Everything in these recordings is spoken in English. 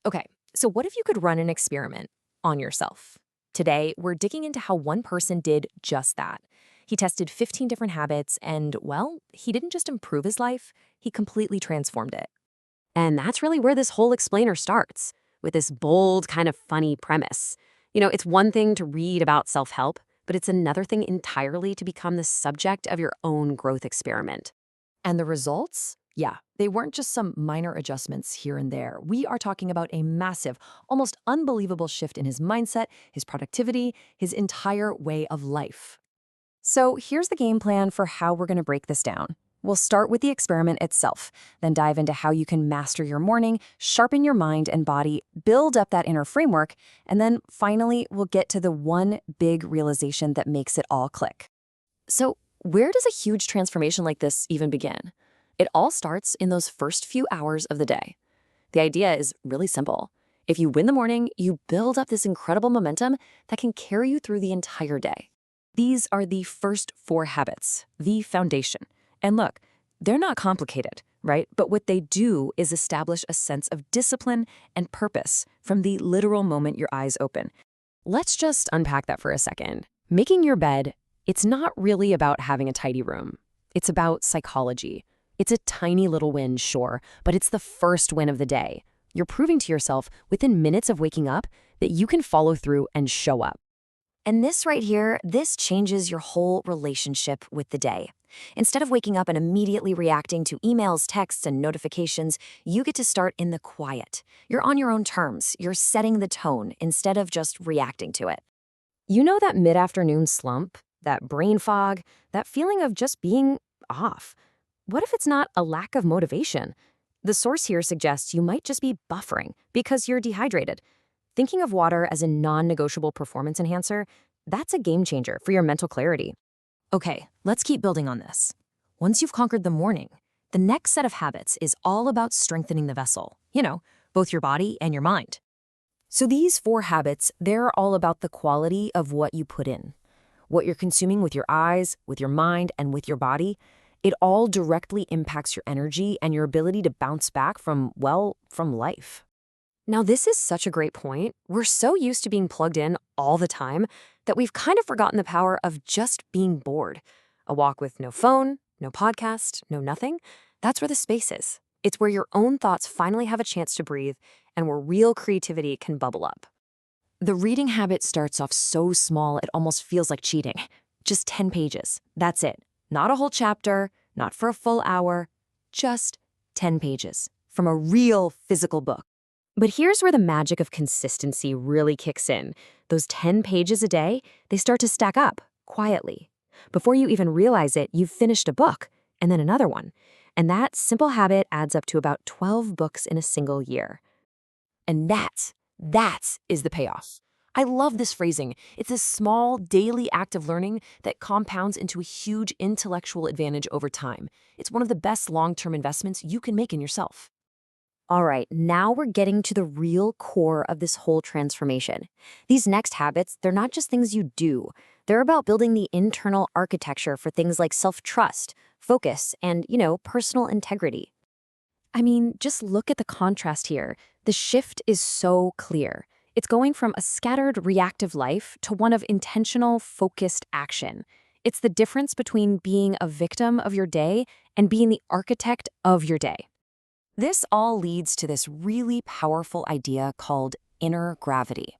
Okay, so what if you could run an experiment on yourself? Today, we're digging into how one person did just that. He tested 15 different habits, and, well, he didn't just improve his life, he completely transformed it. And that's really where this whole explainer starts, with this bold, kind of funny premise. It's one thing to read about self help, but it's another thing entirely to become the subject of your own growth experiment. And the results? Yeah, they weren't just some minor adjustments here and there. We are talking about a massive, almost unbelievable shift in his mindset, his productivity, his entire way of life. So here's the game plan for how we're going to break this down. We'll start with the experiment itself, then dive into how you can master your morning, sharpen your mind and body, build up that inner framework, and then finally we'll get to the one big realization that makes it all click. So where does a huge transformation like this even begin? It all starts in those first few hours of the day. The idea is really simple. If you win the morning, you build up this incredible momentum that can carry you through the entire day. These are the first four habits, the foundation. And look, they're not complicated, right? But what they do is establish a sense of discipline and purpose from the literal moment your eyes open. Let's just unpack that for a second. Making your bed, it's not really about having a tidy room. It's about psychology. It's a tiny little win, sure, but it's the first win of the day. You're proving to yourself within minutes of waking up that you can follow through and show up. And this right here, this changes your whole relationship with the day. Instead of waking up and immediately reacting to emails, texts, and notifications, you get to start in the quiet. You're on your own terms. You're setting the tone instead of just reacting to it. You know that mid-afternoon slump, that brain fog, that feeling of just being off? What if it's not a lack of motivation? The source here suggests you might just be buffering because you're dehydrated. Thinking of water as a non-negotiable performance enhancer, that's a game changer for your mental clarity. Okay, let's keep building on this. Once you've conquered the morning, the next set of habits is all about strengthening the vessel, both your body and your mind. So these four habits, they're all about the quality of what you put in. What you're consuming with your eyes, with your mind, and with your body, it all directly impacts your energy and your ability to bounce back from life. Now, this is such a great point. We're so used to being plugged in all the time that we've kind of forgotten the power of just being bored. A walk with no phone, no podcast, no nothing. That's where the space is. It's where your own thoughts finally have a chance to breathe and where real creativity can bubble up. The reading habit starts off so small it almost feels like cheating. Just 10 pages. That's it. Not a whole chapter, not for a full hour, just 10 pages from a real physical book. But here's where the magic of consistency really kicks in. Those 10 pages a day, they start to stack up quietly. Before you even realize it, you've finished a book and then another one. And that simple habit adds up to about 12 books in a single year. And that is the payoff. I love this phrasing. It's a small, daily act of learning that compounds into a huge intellectual advantage over time. It's one of the best long-term investments you can make in yourself. All right, now we're getting to the real core of this whole transformation. These next habits, they're not just things you do. They're about building the internal architecture for things like self-trust, focus, and, personal integrity. I mean, just look at the contrast here. The shift is so clear. It's going from a scattered, reactive life to one of intentional, focused action. It's the difference between being a victim of your day and being the architect of your day. This all leads to this really powerful idea called inner gravity.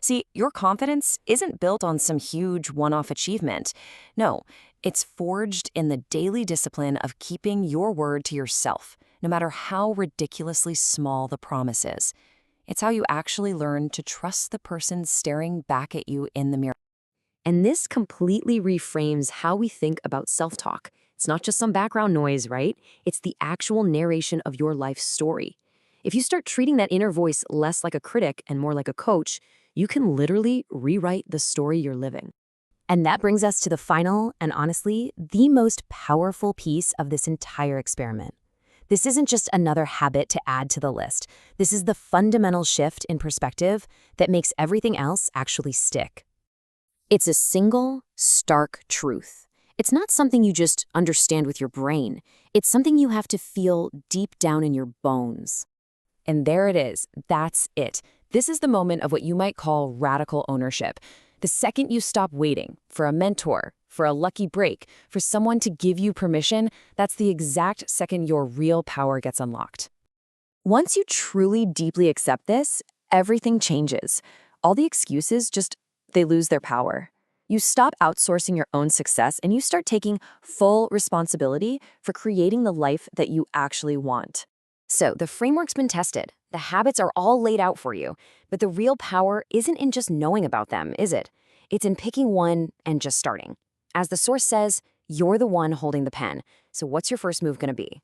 See, your confidence isn't built on some huge one-off achievement. No, it's forged in the daily discipline of keeping your word to yourself, no matter how ridiculously small the promise is. It's how you actually learn to trust the person staring back at you in the mirror. And this completely reframes how we think about self-talk. It's not just some background noise, right? It's the actual narration of your life story. If you start treating that inner voice less like a critic and more like a coach, you can literally rewrite the story you're living. And that brings us to the final and honestly, the most powerful piece of this entire experiment. This isn't just another habit to add to the list. This is the fundamental shift in perspective that makes everything else actually stick. It's a single, stark truth. It's not something you just understand with your brain. It's something you have to feel deep down in your bones. And there it is. That's it. This is the moment of what you might call radical ownership. The second you stop waiting for a mentor, for a lucky break, for someone to give you permission, that's the exact second your real power gets unlocked. Once you truly deeply accept this, everything changes. All the excuses they lose their power. You stop outsourcing your own success and you start taking full responsibility for creating the life that you actually want. So the framework's been tested. The habits are all laid out for you. But the real power isn't in just knowing about them, is it? It's in picking one and just starting. As the source says, you're the one holding the pen. So what's your first move going to be?